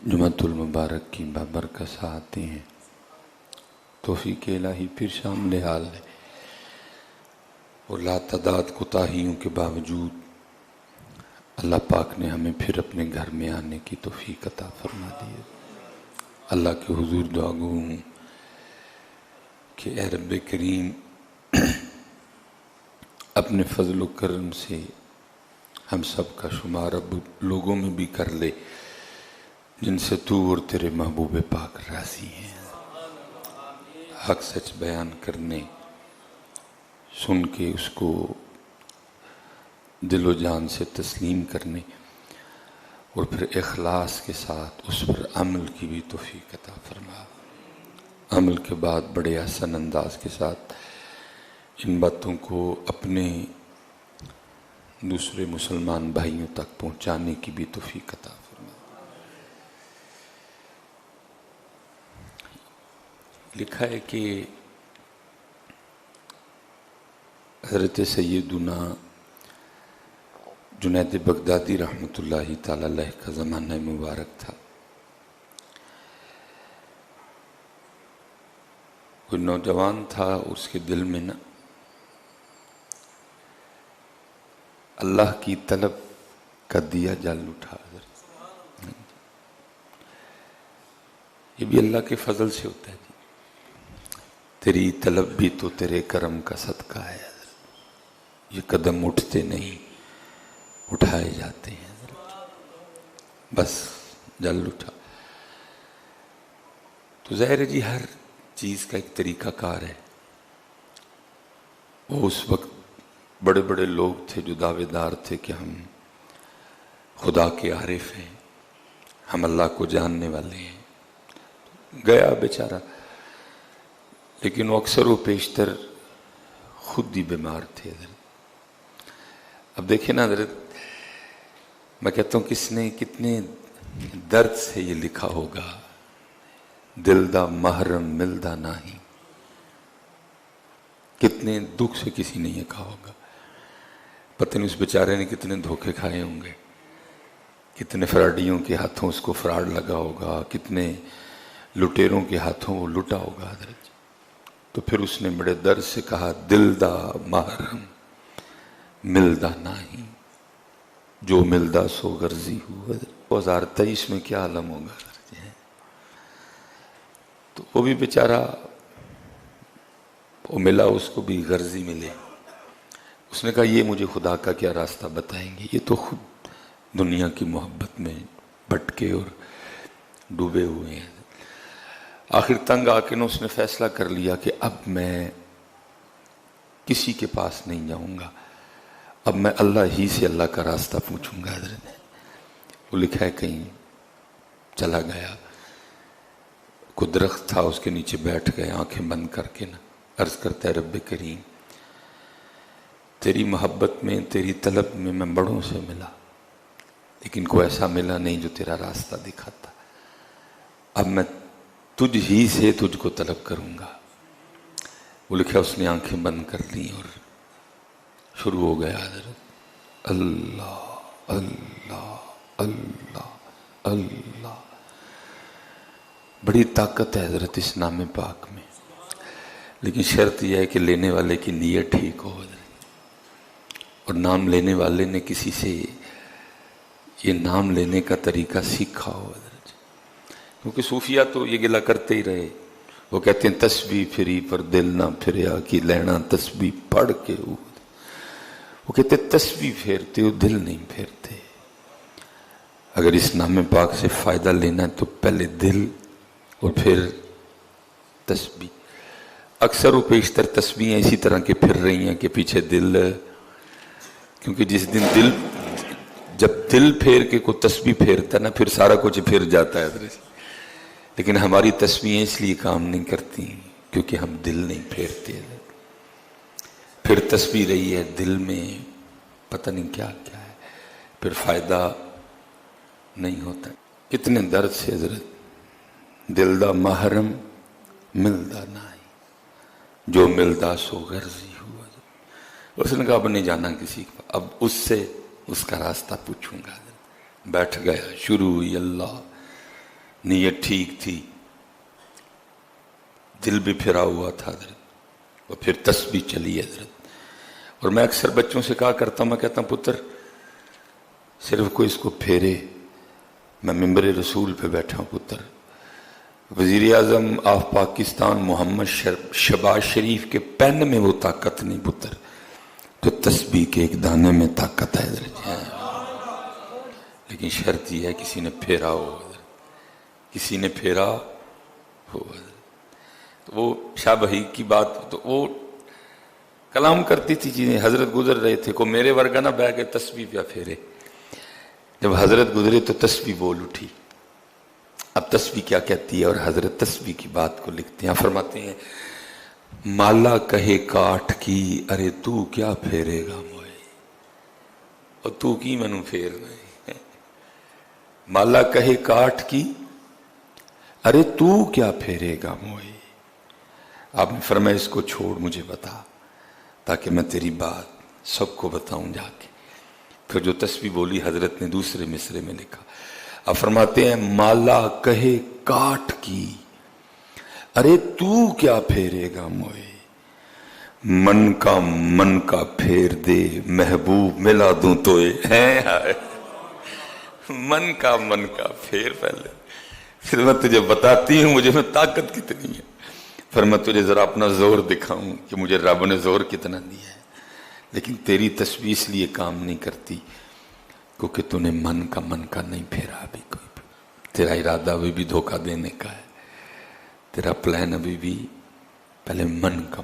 جمعۃ المبارک کی بابرکت ساعتیں ہیں، توفیق الہی پھر شامل حال ہے، اور لاتعداد کوتاہیوں کے باوجود اللہ پاک نے ہمیں پھر اپنے گھر میں آنے کی توفیق عطا فرما دی ہے۔ اللہ کے حضور دعا گو ہوں کہ اے رب کریم اپنے فضل و کرم سے ہم سب کا شمار اب لوگوں میں بھی کر لے جن سے تو اور تیرے محبوب پاک راضی ہیں، حق سچ بیان کرنے، سن کے اس کو دل و جان سے تسلیم کرنے اور پھر اخلاص کے ساتھ اس پر عمل کی بھی توفیق عطا فرما۔ عمل کے بعد بڑے احسن انداز کے ساتھ ان باتوں کو اپنے دوسرے مسلمان بھائیوں تک پہنچانے کی بھی توفیق عطا فرما۔ لکھا ہے کہ حضرت سیدنا جنید بغدادی رحمۃ اللہ تعالی علیہ کا زمانہ مبارک تھا۔ کوئی نوجوان تھا، اس کے دل میں نا اللہ کی طلب کا دیا جل اٹھا۔ یہ بھی اللہ کے فضل سے ہوتا ہے جی، تیری طلب بھی تو تیرے کرم کا صدقہ ہے، یہ قدم اٹھتے نہیں اٹھائے جاتے ہیں، بس جل اٹھا۔ تو ظاہر ہے جی ہر چیز کا ایک طریقہ کار ہے۔ وہ اس وقت بڑے بڑے لوگ تھے جو دعوے دار تھے کہ ہم خدا کے عارف ہیں، ہم اللہ کو جاننے والے ہیں۔ گیا بیچارہ، لیکن وہ اکثر و بیشتر خود ہی بیمار تھے۔ اب دیکھیں نا حضرت، میں کہتا ہوں کس نے کتنے درد سے یہ لکھا ہوگا، دل دا محرم ملدا نہیں، کتنے دکھ سے کسی نے یہ کہا ہوگا۔ پتہ نہیں اس بیچارے نے کتنے دھوکے کھائے ہوں گے، کتنے فراڈیوں کے ہاتھوں اس کو فراڈ لگا ہوگا، کتنے لٹیروں کے ہاتھوں وہ لٹا ہوگا حضرت۔ تو پھر اس نے بڑے درد سے کہا، دل دا محرم ملدا نہیں، جو ملدا سو غرضی ہو۔ 2023 میں کیا عالم ہوگا حضرت۔ تو وہ بھی بیچارہ، وہ ملا، اس کو بھی غرضی ملے۔ اس نے کہا یہ مجھے خدا کا کیا راستہ بتائیں گے، یہ تو خود دنیا کی محبت میں بھٹکے اور ڈوبے ہوئے ہیں۔ آخر تنگ آ کے اس نے فیصلہ کر لیا کہ اب میں کسی کے پاس نہیں جاؤں گا، اب میں اللہ ہی سے اللہ کا راستہ پوچھوں گا حضرت۔ وہ لکھا ہے کہیں چلا گیا، کوئی درخت تھا، اس کے نیچے بیٹھ گئے آنکھیں بند کر کے نا، عرض کرتا ہے رب کریم تیری محبت میں، تیری طلب میں میں بڑوں سے ملا، لیکن کوئی ایسا ملا نہیں جو تیرا راستہ دکھاتا۔ اب میں تجھ ہی سے تجھ کو طلب کروں گا۔ وہ لکھا اس نے آنکھیں بند کر لی اور شروع ہو گیا حضرت، اللہ اللہ اللہ اللہ۔ بڑی طاقت ہے حضرت اس نام پاک میں، لیکن شرط یہ ہے کہ لینے والے کی نیت ٹھیک ہو حضرت، اور نام لینے والے نے کسی سے یہ نام لینے کا طریقہ سیکھا ہو حضرت۔ کیونکہ صوفیہ تو یہ گلہ کرتے ہی رہے، وہ کہتے ہیں تسبیح پھری پر دل نہ پھریا کی لینا تسبیح پڑھ کے ہو۔ وہ کہتے تسبیح پھیرتے ہو دل نہیں پھیرتے۔ اگر اس نام پاک سے فائدہ لینا ہے تو پہلے دل اور پھر تسبیح۔ اکثر و بیشتر تسبیحیں اسی طرح کے پھر رہی ہیں کہ پیچھے دل، کیونکہ جس دن دل، جب دل پھیر کے کوئی تسبیح پھیرتا ہے نا پھر سارا کچھ پھر جاتا ہے حضرت۔ لیکن ہماری تسبیحیں اس لیے کام نہیں کرتی کیونکہ ہم دل نہیں پھیرتے۔ پھر تسبیح رہی ہے دل میں پتہ نہیں کیا کیا ہے، پھر فائدہ نہیں ہوتا۔ کتنے درد سے حضرت، دل دا محرم ملدا نہیں، جو ملدا سو غرضی ہوا۔ اس نے کہا اب نہیں جانا کسی کو، اب اس سے اس کا راستہ پوچھوں گا۔ بیٹھ گیا، شروع ہوئی اللہ نیت ٹھیک تھی، دل بھی پھرا ہوا تھا حضرت، اور پھر تسبیح چلی حضرت. اور میں اکثر بچوں سے کہا کرتا ہوں، میں کہتا ہوں پتر صرف کوئی اس کو پھیرے. میں ممبر رسول پہ بیٹھا ہوں پتر، وزیر اعظم آف پاکستان محمد شہباز شریف کے پین میں وہ طاقت نہیں پتر، تو تسبیح کے ایک دانے میں طاقت ہے حضرت. لیکن شرط یہ ہے کسی نے پھیرا ہو حضرت، کسی نے پھیرا ہو حضرت. تو وہ شاہ بہی کی بات، تو وہ کلام کرتی تھی چیزیں. حضرت گزر رہے تھے، کو میرے ورگا نہ بہ کے تسبیح پہ پھیرے. جب حضرت گزرے تو تسبیح بول اٹھی. اب تسبیح کیا کہتی ہے، اور حضرت تسبیح کی بات کو لکھتے ہیں، فرماتے ہیں مالا کہے کاٹ کی ارے تو کیا پھیرے گا موئے، اور تو کی منو پھیر گئے. مالا کہے کاٹ کی ارے تو کیا پھیرے گا موئے. آپ نے فرمایا اس کو چھوڑ، مجھے بتا تاکہ میں تیری بات سب کو بتاؤں جا کے. پھر جو تسبیح بولی حضرت نے دوسرے مصرے میں لکھا. آپ فرماتے ہیں مالا کہے کاٹ کی ارے تو کیا پھیرے گا موئے، من کا پھیر دے محبوب ملا دوں توئے. من کا پھیر پہلے، پھر میں تجھے بتاتی ہوں مجھے میں طاقت کتنی ہے. پھر میں تجھے ذرا اپنا زور دکھاؤں کہ مجھے رب نے زور کتنا دیا ہے. لیکن تیری تسبیح اس لیے کام نہیں کرتی کیونکہ تو نے من کا نہیں پھیرا ابھی کوئی بھی. تیرا ارادہ ابھی بھی دھوکہ دینے کا ہے، تیرا پلان ابھی بھی. پہلے من کا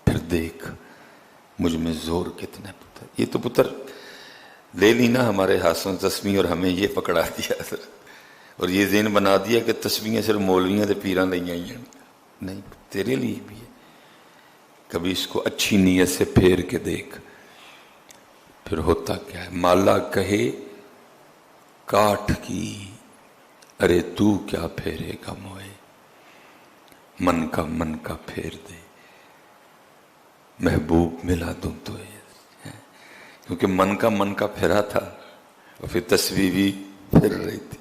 پھر دیکھ مجھ میں زور کتنا پتر. یہ تو پتر لے لی نا ہمارے ہاتھوں تسبیح، اور ہمیں یہ پکڑا دیا اور یہ ذہن بنا دیا کہ تسبیحیں صرف مولویاں تے پیراں لئی آئی ہیں. نہیں، تیرے لیے بھی ہے. کبھی اس کو اچھی نیت سے پھیر کے دیکھ. پھر ہوتا کیا ہے، مالا کہے کاٹ کی ارے تو کیا پھیرے گا موئے، من کا پھیر دے محبوب ملا دوں تو. کیونکہ من کا پھیرا تھا، اور پھر تسبیح بھی پھر رہی تھی.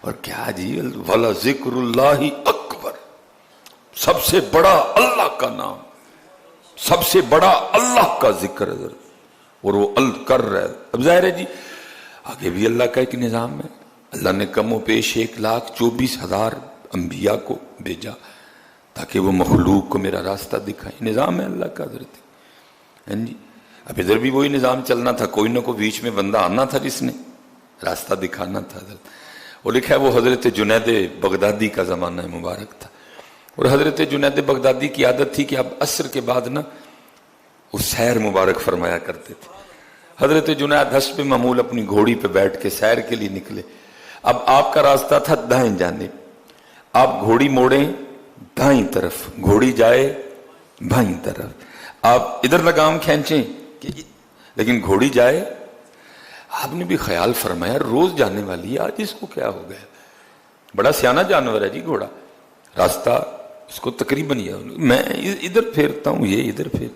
اور کیا جی، وَلَا ذِكْرُ اللَّهِ اکبر، سب سے بڑا اللہ کا نام، سب سے بڑا اللہ کا ذکر ہے، اور وہ کر رہا ہے. اب ظاہر ہے جی آگے بھی اللہ کا ایک نظام ہے. اللہ نے کم و پیش 1,24,000 انبیاء کو بھیجا تاکہ وہ مخلوق کو میرا راستہ دکھائیں. نظام ہے اللہ کا حضرت. جی اب ادھر بھی وہی نظام چلنا تھا، کوئی نہ کوئی بیچ میں بندہ آنا تھا جس نے راستہ دکھانا تھا حضرت. وہ لکھا ہے وہ حضرت جنید بغدادی کا زمانہ مبارک تھا، اور حضرت جنید بغدادی کی عادت تھی کہ اب عصر کے بعد نا وہ سیر مبارک فرمایا کرتے تھے. حضرت جنید حسب معمول اپنی گھوڑی پہ بیٹھ کے سیر کے لیے نکلے. اب آپ کا راستہ تھا دائیں جانب، آپ گھوڑی موڑیں دائیں طرف، گھوڑی جائے بائیں طرف، آپ ادھر لگام کھینچیں لیکن گھوڑی جائے. آپ نے بھی خیال فرمایا روز جانے والی ہے، آج اس کو کیا ہو گیا، بڑا سیانہ جانور ہے جی گھوڑا، راستہ اس کو تقریباً یہ میں ادھر پھیرتا ہوں یہ ادھر پھیر.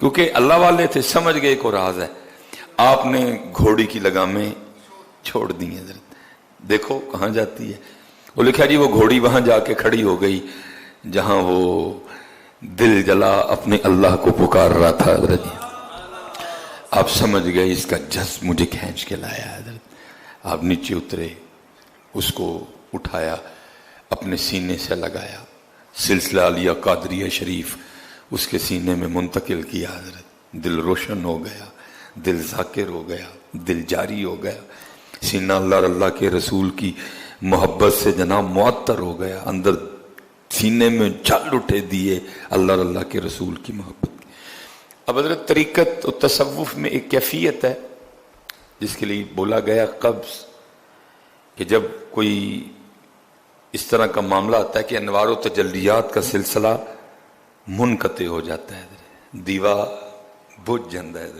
کیونکہ اللہ والے تھے، سمجھ گئے کو راز ہے. آپ نے گھوڑی کی لگامیں چھوڑ دی ہیں حضرت. دیکھو کہاں جاتی ہے. وہ لکھا جی وہ گھوڑی وہاں جا کے کھڑی ہو گئی جہاں وہ دل جلا اپنے اللہ کو پکار رہا تھا حضرت. آپ سمجھ گئے اس کا جذب مجھے کھینچ کے لایا حضرت. آپ نیچے اترے، اس کو اٹھایا، اپنے سینے سے لگایا، سلسلہ علیہ قادریہ شریف اس کے سینے میں منتقل کیا حضرت. دل روشن ہو گیا، دل ذاکر ہو گیا، دل جاری ہو گیا. سینہ اللہ اور اللہ کے رسول کی محبت سے جناب معطر ہو گیا. اندر سینے میں جل اٹھے دیے اللہ اور اللہ کے رسول کی محبت. اب حضرت طریقت اور تصوف میں ایک کیفیت ہے جس کے لیے بولا گیا قبض، کہ جب کوئی اس طرح کا معاملہ آتا ہے کہ انوار و تجلیات کا سلسلہ منقطع ہو جاتا ہے، دیوا بجھ جاتا ہے،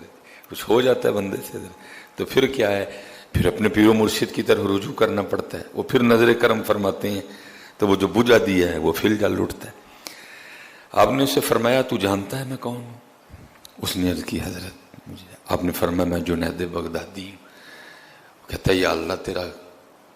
کچھ ہو جاتا ہے بندے سے، تو پھر کیا ہے، پھر اپنے پیر و مرشد کی طرف رجوع کرنا پڑتا ہے. وہ پھر نظر کرم فرماتے ہیں تو وہ جو بجھا دیا ہے وہ پھر جل اٹھتا ہے. آپ نے اسے فرمایا تو جانتا ہے میں کون ہوں؟ اس نے عرض کی حضرت مجھے. آپ نے فرمایا میں جنید بغدادی ہوں. کہتا ہے یا اللہ تیرا